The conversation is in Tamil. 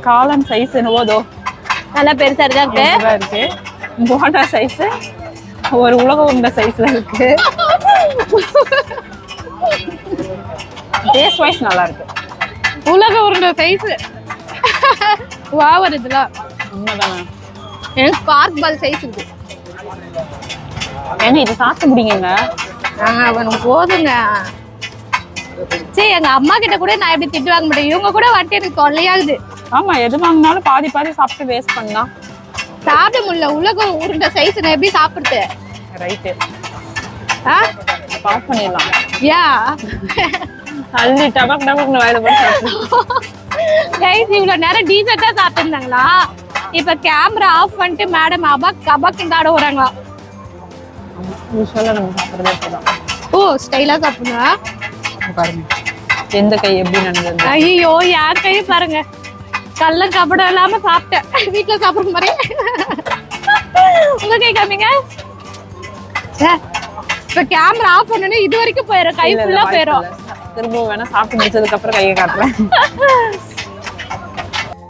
காளான் சைஸ் என்னவோதோ நல்லா பெருசா இருக்கு. போண்டா சைஸ் ஒரு உலக உருண்டை சைஸ்ல இருக்கு. டேஸ்ட் வைஸ் நல்லா இருக்கு. உலக உருண்டை சைஸ் வாவர் இதெல்லாம் உண்மைதானே. எனக்கு பார்க் பால் சைஸ் இருக்கு. ஏங்க இது சாப்பிட்டு முடியுங்க. அவனுக்கு போதுங்க. சரி எங்க அம்மா கிட்ட கூட நான் எப்படி திட்டு வாங்க முடியும்? இவங்க கூட வந்துட்டு எனக்கு தொல்லையாகுது. ஆமா எது வாங்கினாலும் பாதி பாதி சாப்பிட்டு வேஸ்ட் பண்ணலாம். சாப்பிட முடியல. உலக உருண்டை சைஸ் நான் எப்படி சாப்பிடுறது? ரைட்டு. பாஸ் பண்ணிடலாம். யா அள்ளி டபக் டபக்னு வாயில போட்டு கைஸ் இவ்வளவு நேரம் டீசர்ட்டா சாப்பிட்டுருந்தாங்களா? இப்ப கேமரா ஆஃப் பண்ணிட்டு மேடம் அபக் கபக் தாட வராங்களா? யூசுவலா நம்ம சாப்பிடுறதே போதான். ஓ ஸ்டைலா சாப்பிடுங்க பாருங்க எந்த கை எப்படி நடந்தது. ஐயோ யார் கையும் பாருங்க. கல்ல கபடம் இல்லாம சாப்பிட்டேன். வீட்டுல சாப்பிடுற மாதிரி. உங்க கை காமிங்க. இப்ப கேமரா ஆஃப் பண்ணனே இது வரைக்கும் போயிடும். கை ஃபுல்லா போயிடும். திரும்ப வேணா சாப்பிட்டு முடிச்சதுக்கு அப்புறம் கையை காட்டுறேன்.